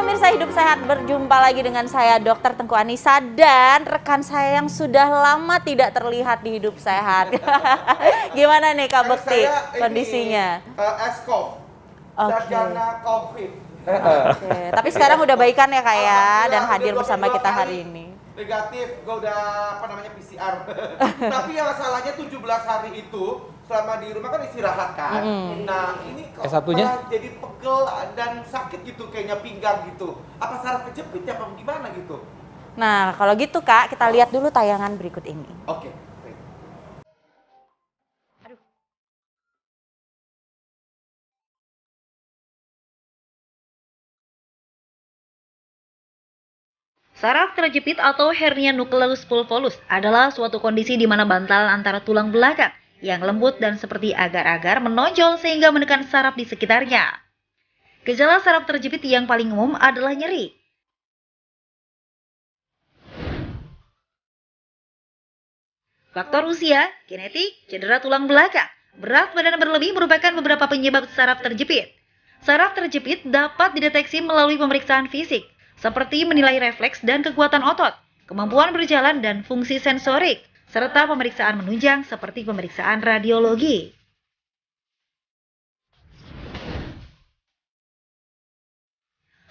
pemirsa Hidup Sehat, berjumpa lagi dengan saya Dr. Tengku Anissa dan rekan saya yang sudah lama tidak terlihat di Hidup Sehat. Gimana nih Kak Bekti kondisinya? Eskov, sarjana COVID. Tapi sekarang udah baikan ya Kak ya, dan hadir udah bersama 22 kita kali hari ini. Negatif, gue udah PCR. Tapi yang masalahnya 17 hari itu selama di rumah kan istirahat kan. Nah ini kok malah jadi pegel dan sakit gitu kayaknya pinggang gitu. Apa saraf kejepit ya apa gimana gitu? Nah kalau gitu Kak, kita lihat dulu tayangan berikut ini. Oke. Saraf terjepit atau hernia nukleus pulvolus adalah suatu kondisi di mana bantalan antara tulang belakang yang lembut dan seperti agar-agar menonjol sehingga menekan saraf di sekitarnya. Gejala saraf terjepit yang paling umum adalah nyeri. Faktor usia, genetik, cedera tulang belakang, berat badan berlebih merupakan beberapa penyebab saraf terjepit. Saraf terjepit dapat dideteksi melalui pemeriksaan fisik, seperti menilai refleks dan kekuatan otot, kemampuan berjalan dan fungsi sensorik, serta pemeriksaan menunjang seperti pemeriksaan radiologi.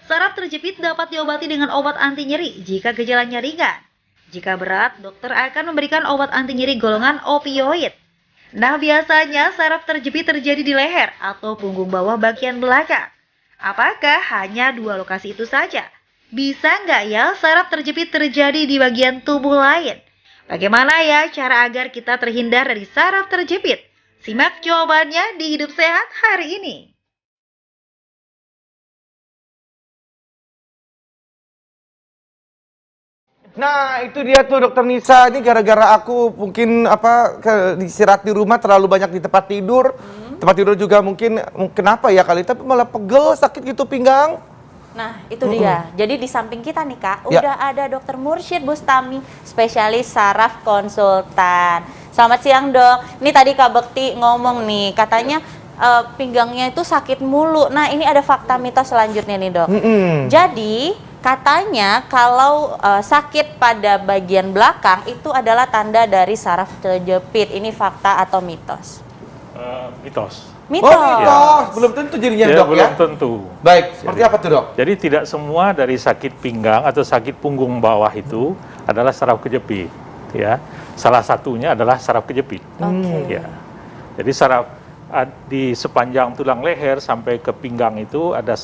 Saraf terjepit dapat diobati dengan obat anti nyeri jika gejalanya ringan. Jika berat, dokter akan memberikan obat anti nyeri golongan opioid. Nah, biasanya saraf terjepit terjadi di leher atau punggung bawah bagian belakang. Apakah hanya dua lokasi itu saja? Bisa nggak ya saraf terjepit terjadi di bagian tubuh lain? Bagaimana ya cara agar kita terhindar dari saraf terjepit? Simak jawabannya di Hidup Sehat hari ini. Nah itu dia tuh Dokter Nisa, ini gara-gara aku mungkin istirahat di rumah terlalu banyak di tempat tidur. Tempat tidur juga mungkin kenapa ya kali, tapi malah pegel, sakit gitu pinggang. Nah itu dia, jadi di samping kita nih Kak, udah ada Dr. Mursyid Bustami, spesialis saraf konsultan. Selamat siang Dok, ini tadi Kak Bekti ngomong nih, katanya pinggangnya itu sakit mulu. Nah ini ada fakta mitos selanjutnya nih Dok. Jadi katanya kalau sakit pada bagian belakang itu adalah tanda dari saraf terjepit. Ini fakta atau mitos? Mitos. Mitos. Oh mitos, belum tentu jadinya Dok ya? Belum tentu. Baik, seperti apa tuh Dok? Jadi tidak semua dari sakit pinggang atau sakit punggung bawah itu adalah saraf kejepit, ya. Salah satunya adalah saraf kejepit. Ya. Jadi saraf di sepanjang tulang leher sampai ke pinggang itu ada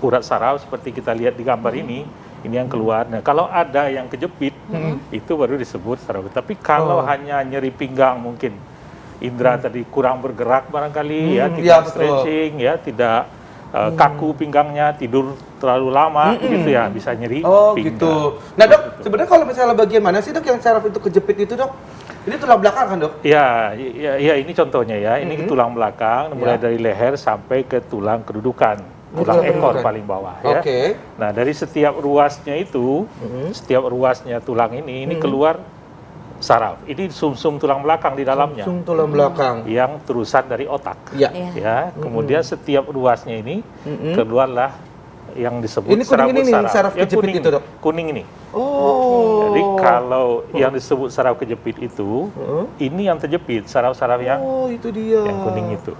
urat saraf seperti kita lihat di gambar ini yang keluar. Nah, kalau ada yang kejepit, itu baru disebut saraf. Tapi kalau hanya nyeri pinggang mungkin indera tadi kurang bergerak barangkali, ya tidak stretching, ya tidak kaku pinggangnya, tidur terlalu lama, gitu ya bisa nyeri pinggang. Gitu. Nah Dok, sebenarnya kalau misalnya bagian mana sih Dok yang saraf itu kejepit itu Dok? Ini tulang belakang kan Dok? Ya ini contohnya ya. Ini tulang belakang, mulai dari leher sampai ke tulang kedudukan, tulang ekor paling bawah ya. Nah dari setiap ruasnya itu, setiap ruasnya tulang ini keluar saraf. Ini sumsum tulang belakang di dalamnya. Sumsum tulang belakang. Yang terusan dari otak. Ya. Kemudian setiap ruasnya ini keluarlah yang disebut ini kuning ini saraf. saraf kejepit itu Dok? Kuning ini. Oh. Jadi kalau yang disebut saraf kejepit itu, ini yang terjepit, saraf-saraf yang itu dia. Yang kuning itu.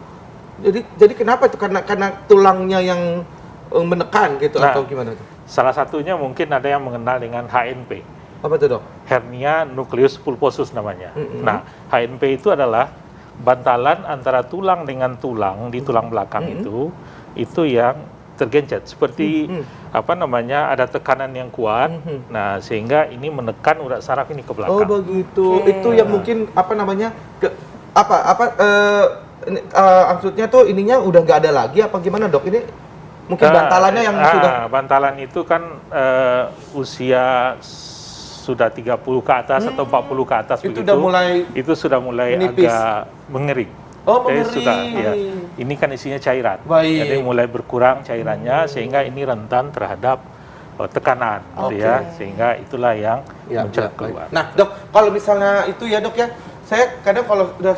Jadi kenapa itu? Karena tulangnya yang menekan gitu atau gimana tuh? Salah satunya mungkin ada yang mengenal dengan HNP. Apa itu Dok? Hernia nukleus pulposus namanya. Nah, HNP itu adalah bantalan antara tulang dengan tulang di tulang belakang itu yang tergencet seperti ada tekanan yang kuat. Nah, sehingga ini menekan urat saraf ini ke belakang. Oh, begitu. Itu yang mungkin maksudnya tuh ininya udah nggak ada lagi apa gimana Dok? Ini mungkin bantalannya yang sudah bantalan itu kan usia sudah 30 ke atas atau 40 ke atas itu begitu. Itu sudah mulai menipis. Agak mengering. Oh, mengering. Sudah, ya. Ini kan isinya cairan. Baik. Jadi mulai berkurang cairannya sehingga ini rentan terhadap tekanan gitu ya. Sehingga itulah yang mencelat keluar. Nah, Dok, kalau misalnya itu ya Dok ya, saya kadang kalau udah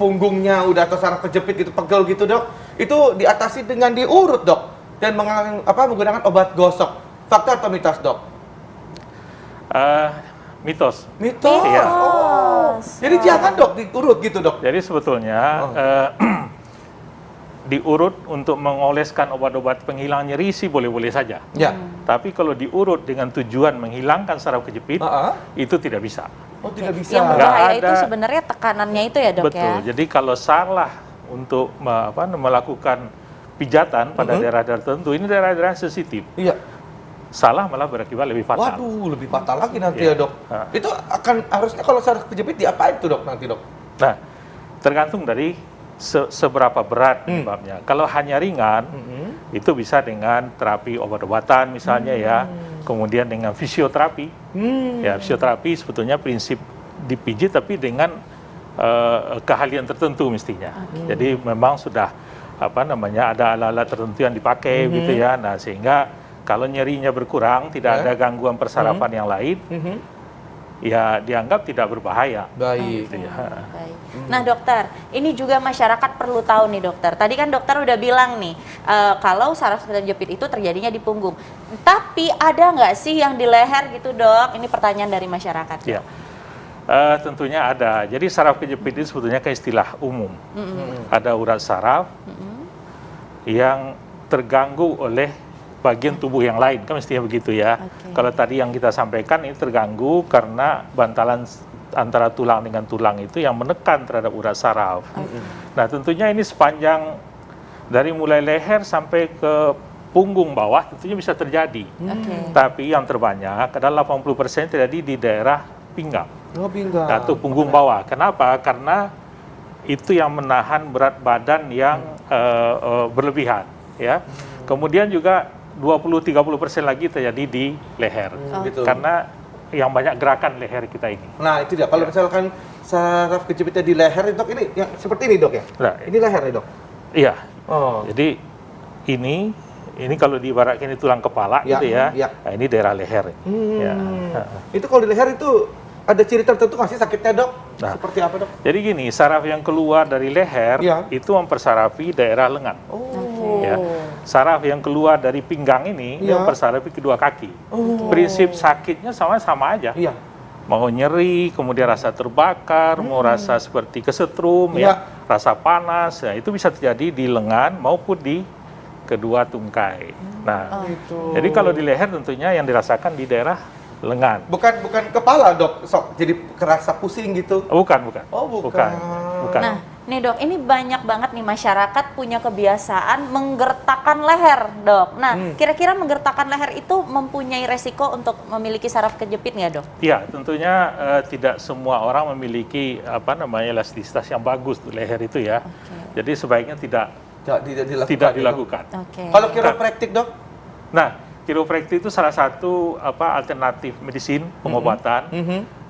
punggungnya udah atau saraf kejepit gitu, pegel gitu Dok, itu diatasi dengan diurut Dok. dan menggunakan obat gosok. Fakta atau mitos, Dok? Mitos. Mitos. Iya. Oh. Jadi jangan, Dok, diurut gitu, Dok. Jadi sebetulnya diurut untuk mengoleskan obat-obat penghilang nyeri sih boleh-boleh saja. Ya. Tapi kalau diurut dengan tujuan menghilangkan saraf kejepit, itu tidak bisa. Oh, tidak bisa. Yang berbahaya Nggak itu ada. sebenarnya tekanannya itu ya dok Betul. ya? Jadi kalau salah untuk melakukan pijatan pada daerah-daerah tertentu, ini daerah-daerah sensitif. Iya. Salah malah berakibat lebih fatal. Waduh, lebih fatal lagi nanti Iya. ya, Dok. Itu akan harusnya kalau saraf kejepit diapain tuh, Dok, nanti, Dok? Nah, tergantung dari seberapa berat penyebabnya. Kalau hanya ringan, itu bisa dengan terapi obat-obatan misalnya ya, kemudian dengan fisioterapi. Ya, fisioterapi sebetulnya prinsip dipijit tapi dengan keahlian tertentu mestinya. Jadi memang sudah ada alat-alat tertentu yang dipakai gitu ya. Nah, sehingga kalau nyerinya berkurang, tidak ada gangguan persarafan yang lain, ya dianggap tidak berbahaya. Baik. Gitu ya. Baik. Nah dokter, ini juga masyarakat perlu tahu nih dokter. Tadi kan dokter udah bilang nih, kalau saraf kejepit itu terjadinya di punggung. Tapi ada nggak sih yang di leher gitu dok? Ini pertanyaan dari masyarakat. Ya. Tentunya ada. Jadi saraf kejepit itu sebetulnya ke istilah umum. Ada urat saraf yang terganggu oleh bagian tubuh yang lain, kan mestinya begitu ya. Kalau tadi yang kita sampaikan ini terganggu karena bantalan antara tulang dengan tulang itu yang menekan terhadap urat saraf. Nah tentunya ini sepanjang dari mulai leher sampai ke punggung bawah tentunya bisa terjadi. Tapi yang terbanyak adalah 80% terjadi di daerah pinggang atau punggung bawah. Kenapa? Karena itu yang menahan berat badan yang berlebihan. Ya. Kemudian juga 20-30% lagi terjadi di leher, karena yang banyak gerakan leher kita ini. Nah itu dia, kalau misalkan saraf kejepitnya di leher, Dok, ini yang seperti ini, Dok ya? Nah, ini leher ya, Dok? Iya. Oh. Jadi ini kalau diibaratkan ini tulang kepala gitu ya, nah, ini daerah leher. Ya. Itu kalau di leher itu ada ciri tertentu nggak sih sakitnya, Dok? Nah, seperti apa, Dok? Jadi gini, saraf yang keluar dari leher itu mempersarafi daerah lengan. Ya. Saraf yang keluar dari pinggang ini mempersarafi kedua kaki. Prinsip sakitnya sama-sama aja. Mau nyeri, kemudian rasa terbakar, mau rasa seperti kesetrum, rasa panas, ya, itu bisa terjadi di lengan maupun di kedua tungkai. Nah, jadi kalau di leher tentunya yang dirasakan di daerah lengan. Bukan kepala, Dok. Jadi kerasa pusing gitu. Bukan. Oh, bukan. Nah, nih dok, ini banyak banget nih masyarakat punya kebiasaan menggertakkan leher, dok. Nah, kira-kira menggertakkan leher itu mempunyai resiko untuk memiliki saraf kejepit nggak, dok? Iya, tentunya tidak semua orang memiliki elastisitas yang bagus di leher itu ya. Jadi sebaiknya tidak dilakukan. Kalau kiropraktik, Dok? Nah, kiropraktik itu salah satu alternatif medicine pengobatan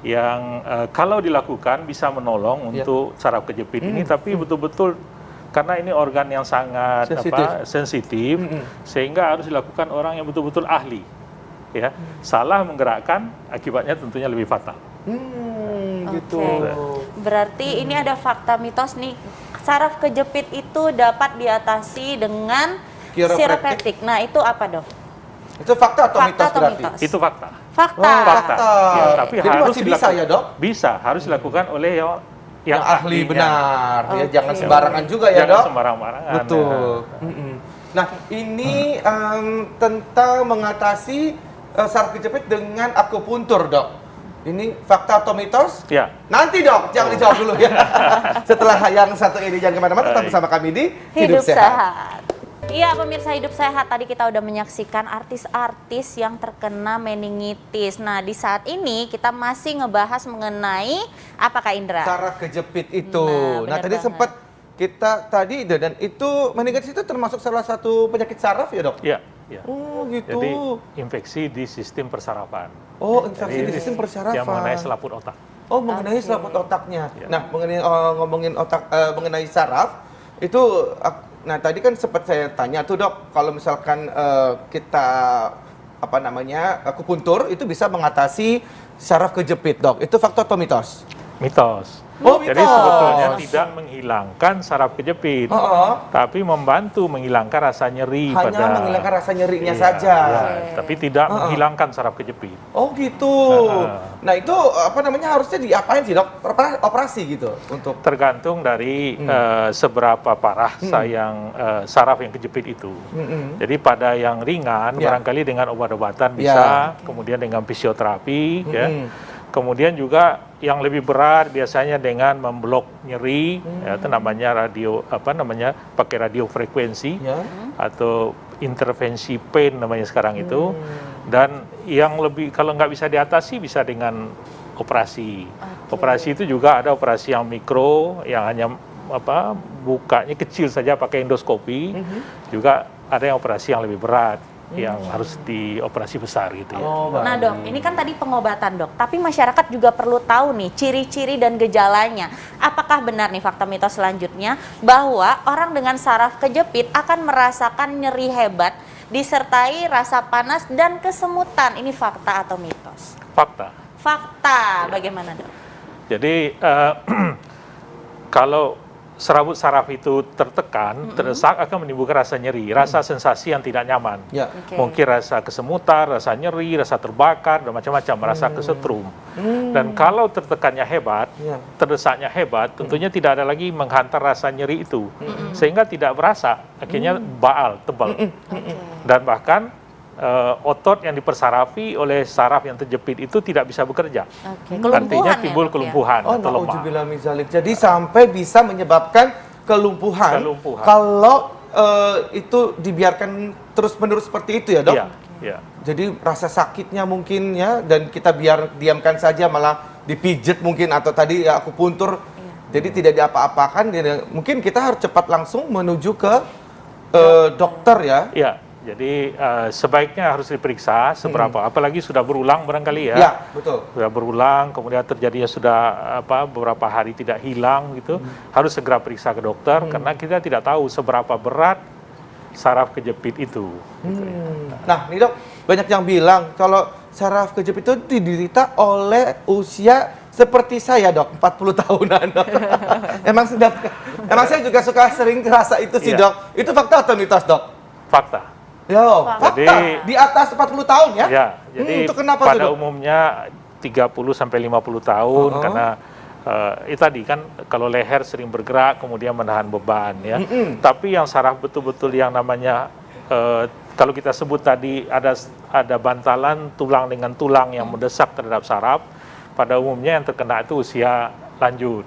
yang kalau dilakukan bisa menolong untuk saraf kejepit ini, tapi betul-betul karena ini organ yang sangat sensitif, sehingga harus dilakukan orang yang betul-betul ahli. Ya, salah menggerakkan akibatnya tentunya lebih fatal. Gitu. Berarti ini ada fakta mitos nih, saraf kejepit itu dapat diatasi dengan kiropraktik. Nah, itu apa, dok? Itu fakta atau mitos berarti? Mitos? Itu fakta. Fakta. Ya, tapi jadi harus masih bisa ya, Dok? Bisa, harus dilakukan oleh yang ahli ahlinya. benar. Ya, jangan sembarangan juga ya, Dok? Jangan sembarangan. Betul. Nah, ini tentang mengatasi saraf kejepit dengan akupuntur, Dok. Ini fakta atau mitos? Ya. Nanti, Dok, jangan dijawab dulu ya. Setelah yang satu ini, jangan kemana-mana, tetap bersama kami di Hidup Sehat. Iya, pemirsa Hidup Sehat, tadi kita udah menyaksikan artis-artis yang terkena meningitis. Nah, di saat ini kita masih ngebahas mengenai apa, Kak Indra? Saraf kejepit itu. Nah, tadi banget. sempat kita dan itu meningitis itu termasuk salah satu penyakit saraf ya, Dok? Iya. Oh, gitu. Jadi infeksi di sistem persarafan. Oh, infeksi di sistem persarafan. Yang mengenai selaput otak. Oh, mengenai selaput otaknya. Ya. Nah, ngomongin otak, mengenai saraf itu. Nah, tadi kan sempat saya tanya tuh, Dok, kalau misalkan kita akupuntur itu bisa mengatasi saraf kejepit, Dok. Itu fakta atau mitos? Mitos. Oh, Jadi mitos. sebetulnya tidak menghilangkan saraf kejepit, tapi membantu menghilangkan rasa nyeri Hanya menghilangkan rasa nyerinya Iya, saja. iya. Tapi tidak menghilangkan saraf kejepit. Oh gitu. Nah itu apa namanya harusnya diapain sih dok? Operasi gitu untuk? Tergantung dari seberapa parah saraf yang kejepit itu. Jadi pada yang ringan, barangkali dengan obat-obatan bisa, kemudian dengan fisioterapi, ya. Kemudian juga yang lebih berat biasanya dengan memblok nyeri, ya, itu namanya pakai radiofrekuensi atau intervensi pain namanya sekarang itu. Dan yang lebih kalau nggak bisa diatasi bisa dengan operasi. Operasi itu juga ada operasi yang mikro yang hanya bukanya kecil saja pakai endoskopi. Juga ada yang operasi yang lebih berat, yang harus dioperasi besar gitu ya. Nah dok, ini kan tadi pengobatan dok, tapi masyarakat juga perlu tahu nih ciri-ciri dan gejalanya. Apakah benar nih fakta mitos selanjutnya bahwa orang dengan saraf kejepit akan merasakan nyeri hebat disertai rasa panas dan kesemutan? Ini fakta atau mitos? Fakta. Fakta, bagaimana dok? Jadi kalau serabut saraf itu tertekan, terdesak akan menimbulkan rasa nyeri, rasa sensasi yang tidak nyaman. Mungkin rasa kesemutan, rasa nyeri, rasa terbakar, dan macam-macam, rasa kesetrum. Dan kalau tertekannya hebat, terdesaknya hebat, tentunya tidak ada lagi menghantar rasa nyeri itu. Sehingga tidak berasa, akhirnya baal, tebal. Dan bahkan otot yang dipersarafi oleh saraf yang terjepit itu tidak bisa bekerja. Artinya timbul kelumpuhan atau lemah. Jadi sampai bisa menyebabkan kelumpuhan. Kalau itu dibiarkan terus-menerus seperti itu ya dok? Iya. Jadi rasa sakitnya mungkin ya, dan kita diamkan saja, malah dipijet mungkin, atau tadi ya akupuntur. Jadi tidak diapa-apakan. Mungkin kita harus cepat langsung menuju ke dokter ya. Iya. Jadi sebaiknya harus diperiksa seberapa, apalagi sudah berulang barangkali ya. Ya, betul. Sudah berulang, kemudian terjadinya sudah beberapa hari tidak hilang gitu, harus segera periksa ke dokter karena kita tidak tahu seberapa berat saraf kejepit itu. Gitu ya. Nah, nih dok, banyak yang bilang kalau saraf kejepit itu diderita oleh usia seperti saya dok, 40 tahunan dok. Emang saya juga sering ngerasa itu sih dok. Itu fakta atau mitos dok? Fakta. Yo, fakta. Jadi, di atas 40 tahun ya? Ya, jadi itu kenapa pada tuh, umumnya 30 sampai 50 tahun karena itu tadi kan kalau leher sering bergerak kemudian menahan beban ya. Tapi yang saraf betul-betul yang namanya kalau kita sebut tadi ada bantalan tulang dengan tulang yang mendesak terhadap saraf, pada umumnya yang terkena itu usia lanjut.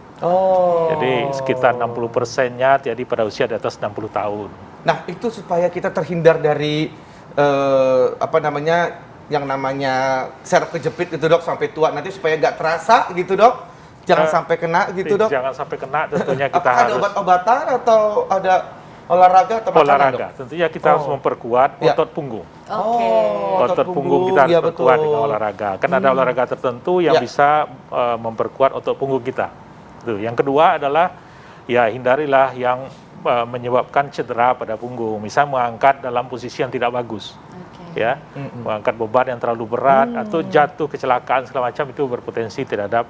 Jadi sekitar 60%-nya jadi pada usia di atas 60 tahun. Nah, itu supaya kita terhindar dari yang namanya saraf kejepit itu dok sampai tua, nanti supaya nggak terasa gitu dok, jangan sampai kena gitu dok. Jangan sampai kena, tentunya kita harus. Ada obat-obatan atau ada olahraga atau makanan, olahraga dok? Tentunya kita harus memperkuat otot punggung. Otot punggung kita harus perkuat dengan olahraga. Kan ada olahraga tertentu yang bisa memperkuat otot punggung kita. Tuh. Yang kedua adalah ya hindarilah yang menyebabkan cedera pada punggung, misal mengangkat dalam posisi yang tidak bagus, ya, mengangkat beban yang terlalu berat atau jatuh, kecelakaan segala macam, itu berpotensi terhadap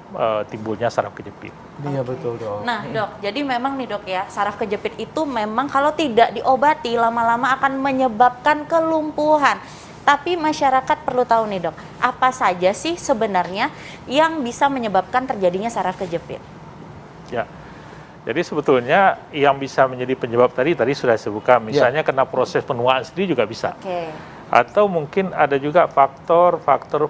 timbulnya saraf kejepit. Iya betul dok. Nah dok, jadi memang nih dok ya, saraf kejepit itu memang kalau tidak diobati lama-lama akan menyebabkan kelumpuhan. Tapi masyarakat perlu tahu nih dok, apa saja sih sebenarnya yang bisa menyebabkan terjadinya saraf kejepit? Ya. Jadi sebetulnya yang bisa menjadi penyebab tadi sudah disebutkan, misalnya kena proses penuaan sendiri juga bisa. Atau mungkin ada juga faktor-faktor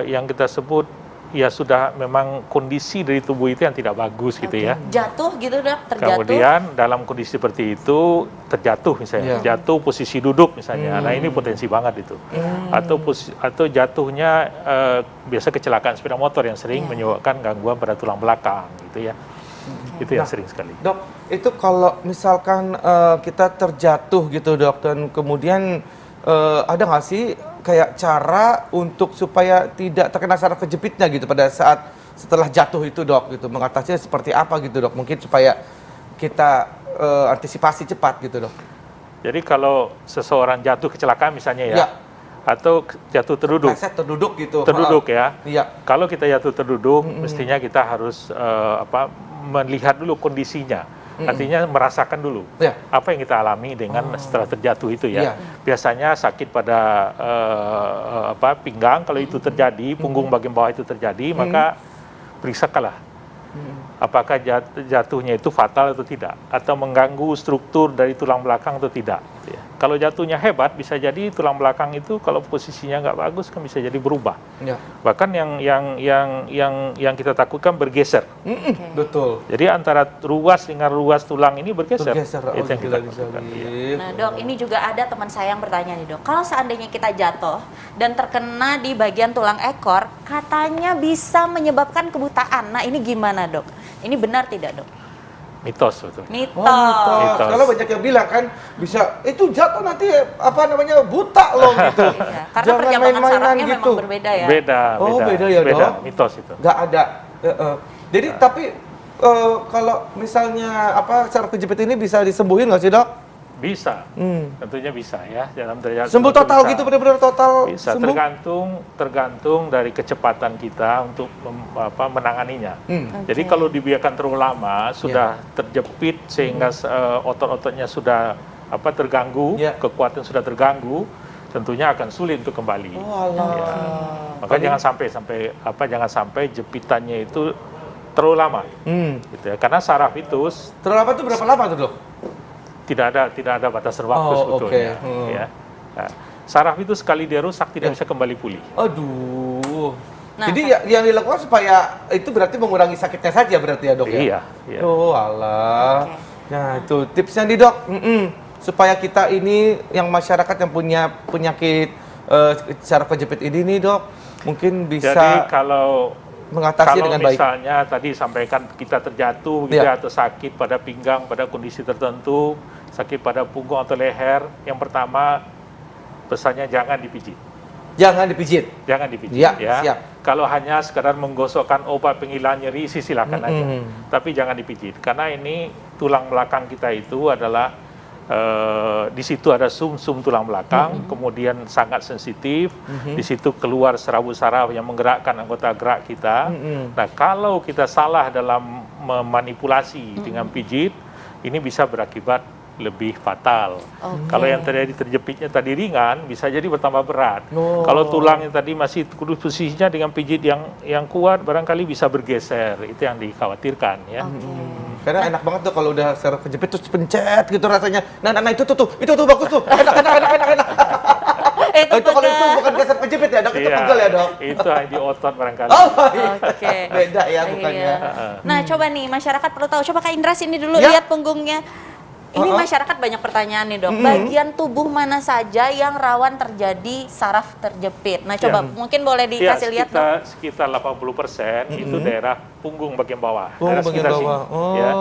yang kita sebut ya sudah memang kondisi dari tubuh itu yang tidak bagus gitu ya. Jatuh gitu dok, terjatuh. Kemudian dalam kondisi seperti itu terjatuh misalnya, jatuh posisi duduk misalnya. Nah ini potensi banget itu. Atau jatuhnya biasa kecelakaan sepeda motor yang sering menyebabkan gangguan pada tulang belakang gitu ya. Itu yang sering sekali. Dok, itu kalau misalkan kita terjatuh gitu dok, dan kemudian ada nggak sih kayak cara untuk supaya tidak terkena saraf kejepitnya gitu pada saat setelah jatuh itu dok, gitu, mengatasinya seperti apa gitu dok, mungkin supaya kita antisipasi cepat gitu dok. Jadi kalau seseorang jatuh kecelakaan misalnya ya, atau jatuh terduduk. Pleset terduduk gitu. Terduduk ya. Iya. Kalau kita jatuh terduduk, mestinya kita harus melihat dulu kondisinya. Artinya merasakan dulu Ya. apa yang kita alami dengan setelah terjatuh itu ya. Iya. Biasanya sakit pada pinggang, kalau itu terjadi, punggung bagian bawah itu terjadi, maka periksakanlah apakah jatuhnya itu fatal atau tidak, atau mengganggu struktur dari tulang belakang atau tidak. Gitu ya. Kalau jatuhnya hebat, bisa jadi tulang belakang itu kalau posisinya nggak bagus kan bisa jadi berubah. Ya. Bahkan yang kita takutkan bergeser. Betul. Jadi antara ruas dengan ruas tulang ini bergeser. Bergeser. Itu yang kita bisa. takutkan. Iya. Nah dok, ini juga ada teman saya yang bertanya nih dok, kalau seandainya kita jatuh dan terkena di bagian tulang ekor, katanya bisa menyebabkan kebutaan. Nah ini gimana dok? Ini benar tidak dok? Mitos betul. Mitos. Mitos. Kalau banyak yang bilang kan bisa itu jatuh nanti buta loh gitu. Iya, karena Jangan perjalanan main-mainan sarafnya gitu. memang berbeda ya. Beda, Oh, beda ya, beda. Dok? Mitos itu. Nggak ada. Jadi tapi kalau misalnya saraf kejepit ini bisa disembuhin nggak sih dok? Bisa, tentunya bisa ya. Dalam derajat Sembuh tertentu total bisa. gitu, benar-benar total Bisa, sembuh? tergantung dari kecepatan kita untuk menanganinya. Jadi Oke. kalau dibiarkan terlalu lama, sudah terjepit sehingga otot-ototnya sudah terganggu, Ya. kekuatan sudah terganggu, tentunya akan sulit untuk kembali. Oh alah. Ya. Maka jangan sampai jepitannya itu terlalu lama, gitu ya. Karena saraf itu Terlalu lama itu berapa lama tuh dok? tidak ada batasan waktu Oh, sebetulnya. oke. Ya. Nah, saraf itu sekali dia rusak tidak bisa kembali pulih. Aduh. Nah, Jadi yang dilakukan supaya itu berarti mengurangi sakitnya saja berarti ya dok ya? Iya. Oh alah. Oke. Nah itu tipsnya nih dok. Supaya kita ini yang masyarakat yang punya penyakit saraf kejepit ini nih dok, mungkin bisa Jadi kalau mengatasi dengan baik. misalnya tadi sampaikan kita terjatuh gitu Ya. atau sakit pada pinggang pada kondisi tertentu, sakit pada punggung atau leher, yang pertama pesannya jangan dipijit. Jangan dipijit. Jangan dipijit Ya, ya. siap. Kalau hanya sekedar menggosokkan obat penghilang nyeri silakan aja. Tapi jangan dipijit karena ini tulang belakang kita itu adalah di situ ada sum-sum tulang belakang, kemudian sangat sensitif. Di situ keluar serabut saraf yang menggerakkan anggota gerak kita. Nah, kalau kita salah dalam memanipulasi dengan pijit, ini bisa berakibat lebih fatal. Oke. Kalau yang terjepitnya tadi ringan, bisa jadi bertambah berat. Oh. Kalau tulangnya tadi masih posisinya dengan pijit yang kuat, barangkali bisa bergeser. Itu yang dikhawatirkan ya. Karena enak banget tuh kalau udah saraf kejepit terus pencet gitu rasanya. Nah itu tuh bagus tuh. Enak. Itu kalau itu bukan saraf kejepit ya dok, itu Iya, pegel ya dok. itu di otot barangkali. Oh iya. Oke. Beda ya bukannya. Iya. Nah, coba nih masyarakat perlu tahu. Coba Kak Indra sini dulu Ya. lihat punggungnya. Ini masyarakat banyak pertanyaan nih dok. Bagian tubuh mana saja yang rawan terjadi saraf terjepit? Nah, coba mungkin boleh Ya, dikasih lihat dok. sekitar 80% itu daerah punggung bagian bawah. Oh daerah bagian sekitar bawah. sini, ya.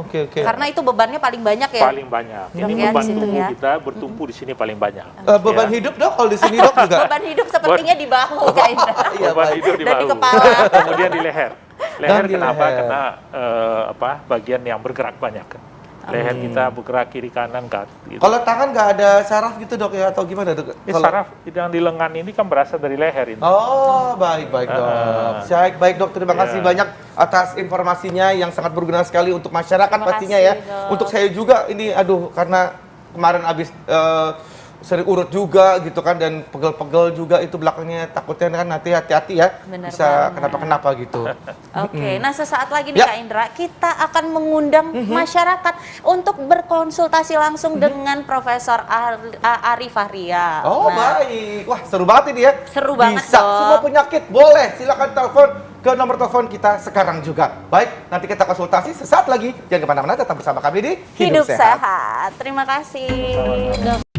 Oke. Karena itu bebannya paling banyak ya. Paling banyak. Dok, Ini ya, beban di situ tubuh ya. kita bertumpu di sini paling banyak. Beban Ya. hidup dok kalau di sini dok juga. Beban hidup sepertinya di bahu Kak Indra. Iya, Beban baik. hidup di Dan di bahu. kepala. Kemudian di leher. Leher di kenapa? leher. Karena bagian yang bergerak banyak. Leher kita bergerak kiri kanan kan. Gitu. Kalau tangan nggak ada saraf gitu dok ya atau gimana dok? Saraf yang di lengan ini kan berasal dari leher ini. Oh, baik dok. Baik dok, terima kasih Ya. banyak atas informasinya yang sangat berguna sekali untuk masyarakat Terima pastinya kasih, ya. Dok. Untuk saya juga ini, karena kemarin habis sering urut juga gitu kan dan pegel-pegel juga itu belakangnya takutnya kan nanti hati-hati ya Benar bisa banget. kenapa-kenapa gitu. Oke, nah sesaat lagi nih Ya. Kak Indra, kita akan mengundang masyarakat untuk berkonsultasi langsung dengan Profesor Arif Fahria. Oh Nah, baik, wah seru banget ini ya. Seru banget, Bisa Dok. semua penyakit boleh, silakan telepon ke nomor telepon kita sekarang juga. Baik, nanti kita konsultasi sesaat lagi. Jangan kemana-mana, tetap bersama kami di Hidup sehat. Terima kasih. Dok.